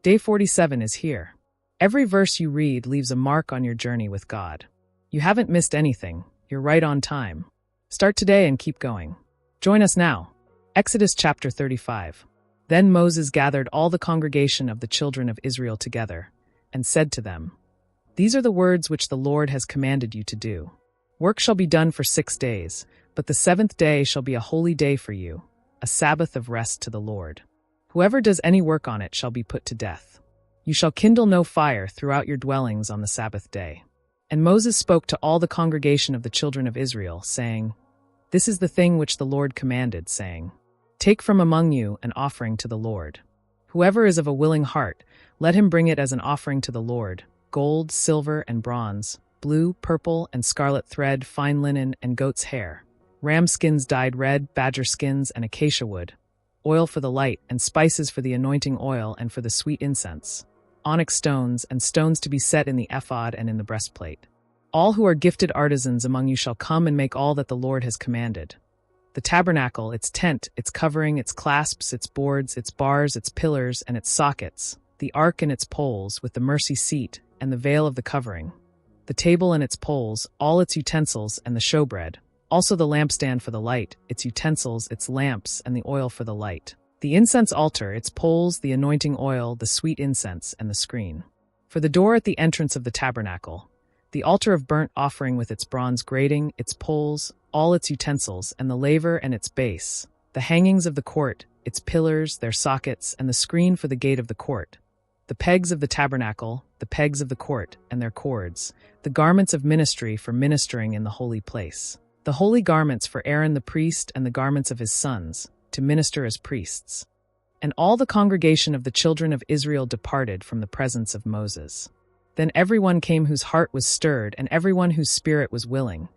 Day 47 is here. Every verse you read leaves a mark on your journey with God. You haven't missed anything. You're right on time. Start today and keep going. Join us now. Exodus chapter 35. Then Moses gathered all the congregation of the children of Israel together, and said to them, "These are the words which the Lord has commanded you to do. Work shall be done for 6 days, but the seventh day shall be a holy day for you, a Sabbath of rest to the Lord. Whoever does any work on it shall be put to death. You shall kindle no fire throughout your dwellings on the Sabbath day." And Moses spoke to all the congregation of the children of Israel, saying, "This is the thing which the Lord commanded, saying, Take from among you an offering to the Lord. Whoever is of a willing heart, let him bring it as an offering to the Lord, gold, silver, and bronze, blue, purple, and scarlet thread, fine linen, and goat's hair, ram skins dyed red, badger skins, and acacia wood, oil for the light, and spices for the anointing oil and for the sweet incense, onyx stones, and stones to be set in the ephod and in the breastplate. All who are gifted artisans among you shall come and make all that the Lord has commanded. The tabernacle, its tent, its covering, its clasps, its boards, its bars, its pillars, and its sockets, the ark and its poles, with the mercy seat, and the veil of the covering, the table and its poles, all its utensils, and the showbread, also the lampstand for the light, its utensils, its lamps, and the oil for the light, the incense altar, its poles, the anointing oil, the sweet incense, and the screen. For the door at the entrance of the tabernacle, the altar of burnt offering with its bronze grating, its poles, all its utensils, and the laver and its base, the hangings of the court, its pillars, their sockets, and the screen for the gate of the court, the pegs of the tabernacle, the pegs of the court, and their cords, the garments of ministry for ministering in the holy place, the holy garments for Aaron the priest and the garments of his sons, to minister as priests. And all the congregation of the children of Israel departed from the presence of Moses. Then everyone came whose heart was stirred, and everyone whose spirit was willing,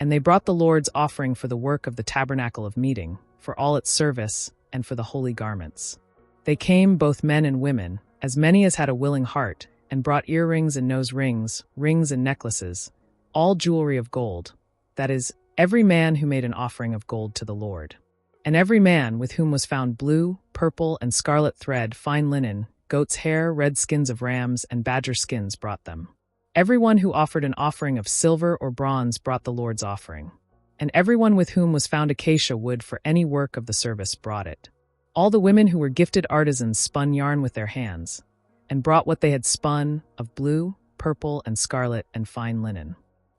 and they brought the Lord's offering for the work of the tabernacle of meeting, for all its service, and for the holy garments. They came, both men and women, as many as had a willing heart, and brought earrings and nose rings, rings and necklaces, all jewelry of gold, that is, every man who made an offering of gold to the Lord. And every man with whom was found blue, purple, and scarlet thread, fine linen, goat's hair, red skins of rams, and badger skins brought them. Everyone who offered an offering of silver or bronze brought the Lord's offering. And everyone with whom was found acacia wood for any work of the service brought it. All the women who were gifted artisans spun yarn with their hands, and brought what they had spun of blue, purple, and scarlet, and fine linen.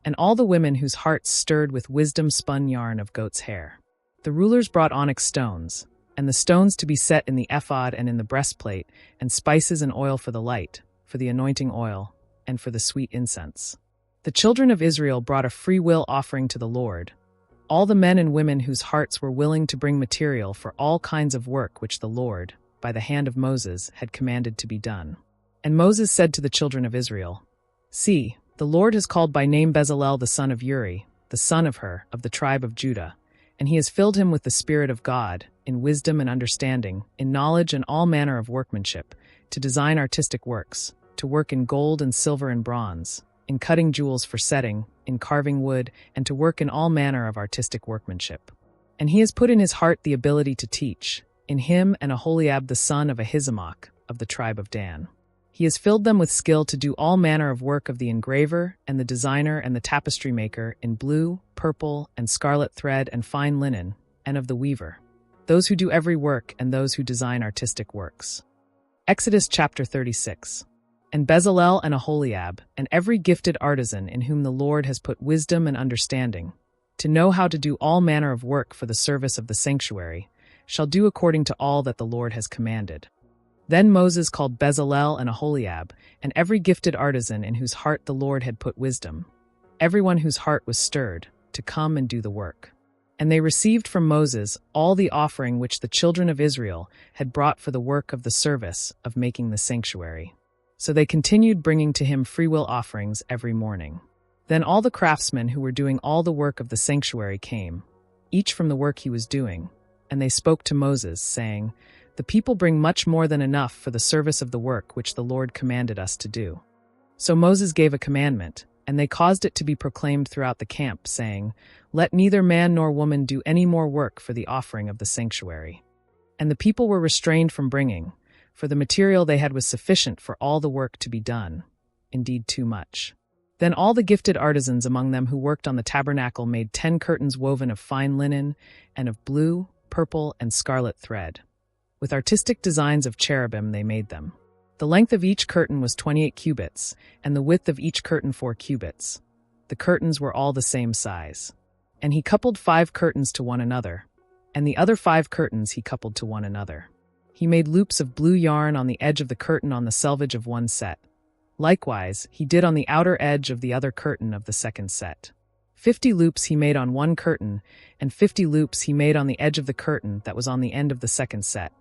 And all the women whose hearts stirred with wisdom spun yarn of goat's hair. The rulers brought onyx stones, and the stones to be set in the ephod and in the breastplate, and spices and oil for the light, for the anointing oil, and for the sweet incense. The children of Israel brought a free will offering to the Lord, all the men and women whose hearts were willing to bring material for all kinds of work which the Lord, by the hand of Moses, had commanded to be done. And Moses said to the children of Israel, "See, the Lord has called by name Bezalel the son of Uri, the son of Hur, of the tribe of Judah, and he has filled him with the Spirit of God, in wisdom and understanding, in knowledge and all manner of workmanship, to design artistic works, to work in gold and silver and bronze, in cutting jewels for setting, in carving wood, and to work in all manner of artistic workmanship. And he has put in his heart the ability to teach, in him and Aholiab the son of Ahisamach, of the tribe of Dan. He has filled them with skill to do all manner of work of the engraver, and the designer, and the tapestry maker, in blue, purple, and scarlet thread, and fine linen, and of the weaver, those who do every work, and those who design artistic works." Exodus chapter 36. And Bezalel and Aholiab, and every gifted artisan in whom the Lord has put wisdom and understanding, to know how to do all manner of work for the service of the sanctuary, shall do according to all that the Lord has commanded. Then Moses called Bezalel and Aholiab, and every gifted artisan in whose heart the Lord had put wisdom, everyone whose heart was stirred, to come and do the work. And they received from Moses all the offering which the children of Israel had brought for the work of the service of making the sanctuary. So they continued bringing to him freewill offerings every morning. Then all the craftsmen who were doing all the work of the sanctuary came, each from the work he was doing, and they spoke to Moses, saying, "The people bring much more than enough for the service of the work which the Lord commanded us to do." So Moses gave a commandment, and they caused it to be proclaimed throughout the camp, saying, "Let neither man nor woman do any more work for the offering of the sanctuary." And the people were restrained from bringing, for the material they had was sufficient for all the work to be done, indeed too much. Then all the gifted artisans among them who worked on the tabernacle made 10 curtains woven of fine linen and of blue, purple, and scarlet thread. With artistic designs of cherubim they made them. The length of each curtain was 28 cubits, and the width of each curtain 4 cubits. The curtains were all the same size. And he coupled 5 curtains to one another, and the other 5 curtains he coupled to one another. He made loops of blue yarn on the edge of the curtain on the selvage of one set. Likewise, he did on the outer edge of the other curtain of the second set. 50 loops he made on one curtain, and 50 loops he made on the edge of the curtain that was on the end of the second set.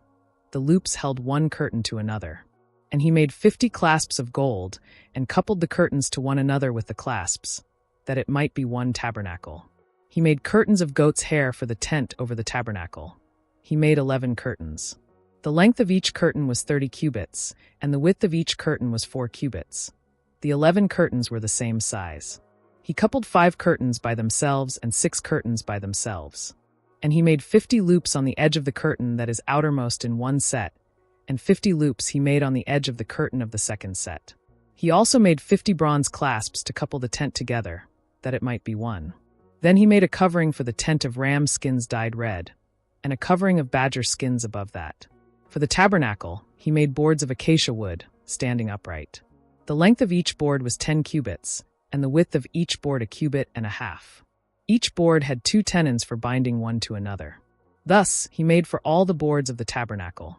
The loops held one curtain to another. And he made 50 clasps of gold, and coupled the curtains to one another with the clasps, that it might be one tabernacle. He made curtains of goat's hair for the tent over the tabernacle. He made 11 curtains. The length of each curtain was 30 cubits, and the width of each curtain was 4 cubits. The 11 curtains were the same size. He coupled 5 curtains by themselves and 6 curtains by themselves. And he made 50 loops on the edge of the curtain that is outermost in one set, and 50 loops he made on the edge of the curtain of the second set. He also made 50 bronze clasps to couple the tent together, that it might be one. Then he made a covering for the tent of ram skins dyed red, and a covering of badger skins above that. For the tabernacle, he made boards of acacia wood, standing upright. The length of each board was 10 cubits, and the width of each board a cubit and a half. Each board had 2 tenons for binding one to another. Thus he made for all the boards of the tabernacle.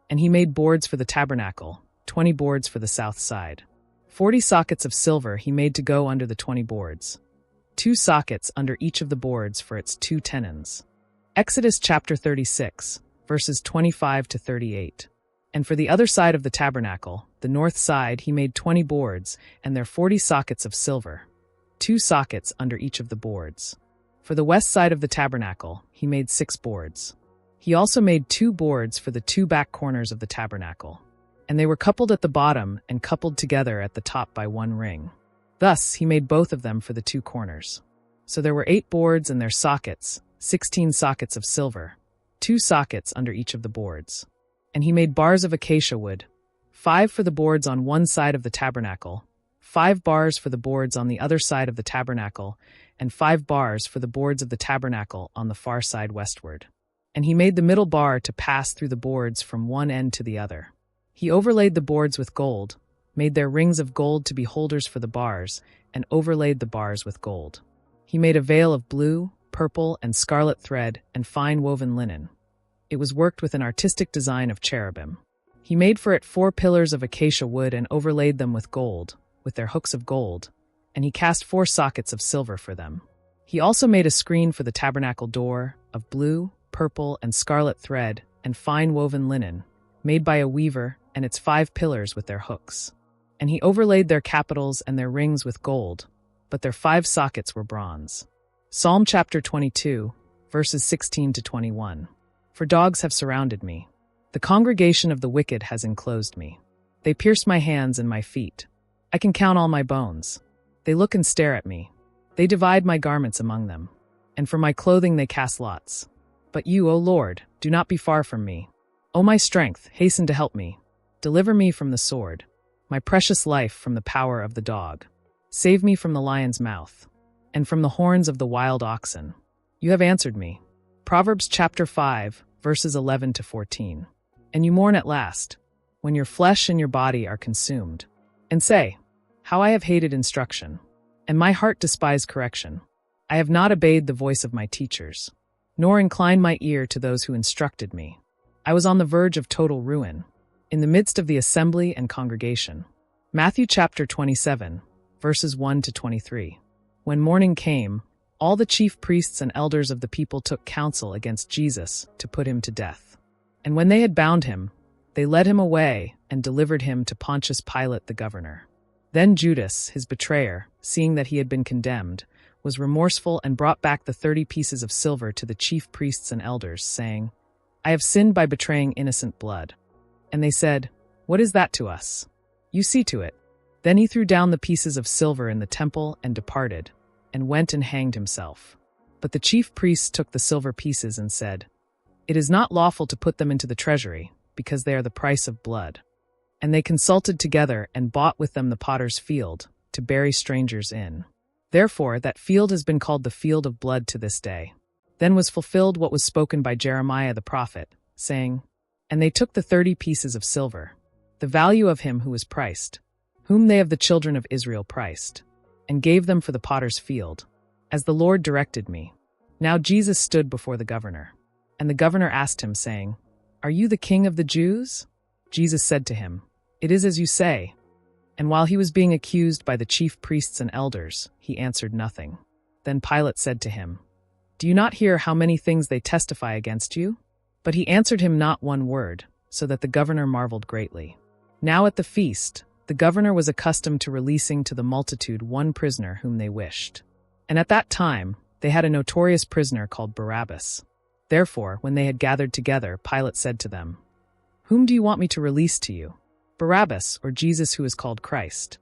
And he made boards for the tabernacle, 20 boards for the south side. 40 sockets of silver he made to go under the 20 boards. 2 sockets under each of the boards for its 2 tenons. Exodus chapter 36, verses 25 to 38. And for the other side of the tabernacle, the north side, he made 20 boards, and their 40 sockets of silver, 2 sockets under each of the boards. For the west side of the tabernacle, he made 6 boards. He also made 2 boards for the 2 back corners of the tabernacle, and they were coupled at the bottom and coupled together at the top by 1 ring. Thus he made both of them for the 2 corners. So there were 8 boards and their sockets, 16 sockets of silver, 2 sockets under each of the boards. And he made bars of acacia wood, 5 for the boards on one side of the tabernacle, 5 bars for the boards on the other side of the tabernacle, and 5 bars for the boards of the tabernacle on the far side westward. And he made the middle bar to pass through the boards from one end to the other. He overlaid the boards with gold, made their rings of gold to be holders for the bars, and overlaid the bars with gold. He made a veil of blue, purple, and scarlet thread and fine woven linen. It was worked with an artistic design of cherubim. He made for it 4 pillars of acacia wood and overlaid them with gold, with their hooks of gold, and he cast 4 sockets of silver for them. He also made a screen for the tabernacle door of blue, purple, and scarlet thread and fine woven linen, made by a weaver, and its 5 pillars with their hooks. And he overlaid their capitals and their rings with gold, but their 5 sockets were bronze. Psalm chapter 22, verses 16 to 21. For dogs have surrounded me. The congregation of the wicked has enclosed me. They pierce my hands and my feet. I can count all my bones. They look and stare at me. They divide my garments among them, and for my clothing they cast lots. But you, O Lord, do not be far from me. O my strength, hasten to help me. Deliver me from the sword, my precious life from the power of the dog. Save me from the lion's mouth, and from the horns of the wild oxen. You have answered me. Proverbs chapter 5, verses 11 to 14. And you mourn at last, when your flesh and your body are consumed, and say, how I have hated instruction, and my heart despised correction. I have not obeyed the voice of my teachers, nor inclined my ear to those who instructed me. I was on the verge of total ruin, in the midst of the assembly and congregation. Matthew chapter 27, verses 1 to 23. When morning came, all the chief priests and elders of the people took counsel against Jesus to put him to death. And when they had bound him, they led him away and delivered him to Pontius Pilate the governor. Then Judas, his betrayer, seeing that he had been condemned, was remorseful and brought back the 30 pieces of silver to the chief priests and elders, saying, I have sinned by betraying innocent blood. And they said, what is that to us? You see to it. Then he threw down the pieces of silver in the temple and departed, and went and hanged himself. But the chief priests took the silver pieces and said, it is not lawful to put them into the treasury, because they are the price of blood." And they consulted together and bought with them the potter's field, to bury strangers in. Therefore that field has been called the field of blood to this day. Then was fulfilled what was spoken by Jeremiah the prophet, saying, "And they took the 30 pieces of silver, the value of him who was priced, whom they of the children of Israel priced, and gave them for the potter's field, as the Lord directed me." Now Jesus stood before the governor. And the governor asked him, saying, "Are you the king of the Jews?" Jesus said to him, "It is as you say." And while he was being accused by the chief priests and elders, he answered nothing. Then Pilate said to him, "Do you not hear how many things they testify against you?" But he answered him not one word, so that the governor marveled greatly. Now at the feast, the governor was accustomed to releasing to the multitude one prisoner whom they wished. And at that time, they had a notorious prisoner called Barabbas. Therefore, when they had gathered together, Pilate said to them, "Whom do you want me to release to you, Barabbas or Jesus who is called Christ?"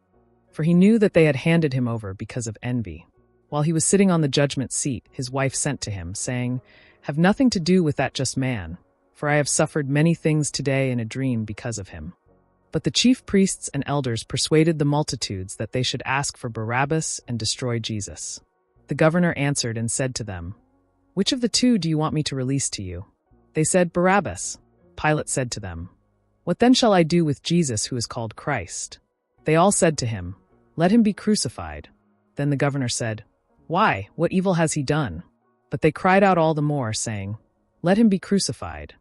For he knew that they had handed him over because of envy. While he was sitting on the judgment seat, his wife sent to him, saying, "Have nothing to do with that just man, for I have suffered many things today in a dream because of him." But the chief priests and elders persuaded the multitudes that they should ask for Barabbas and destroy Jesus. The governor answered and said to them, "Which of the two do you want me to release to you?" They said, "Barabbas." Pilate said to them, "What then shall I do with Jesus who is called Christ?" They all said to him, "Let him be crucified." Then the governor said, "Why, what evil has he done?" But they cried out all the more, saying, "Let him be crucified."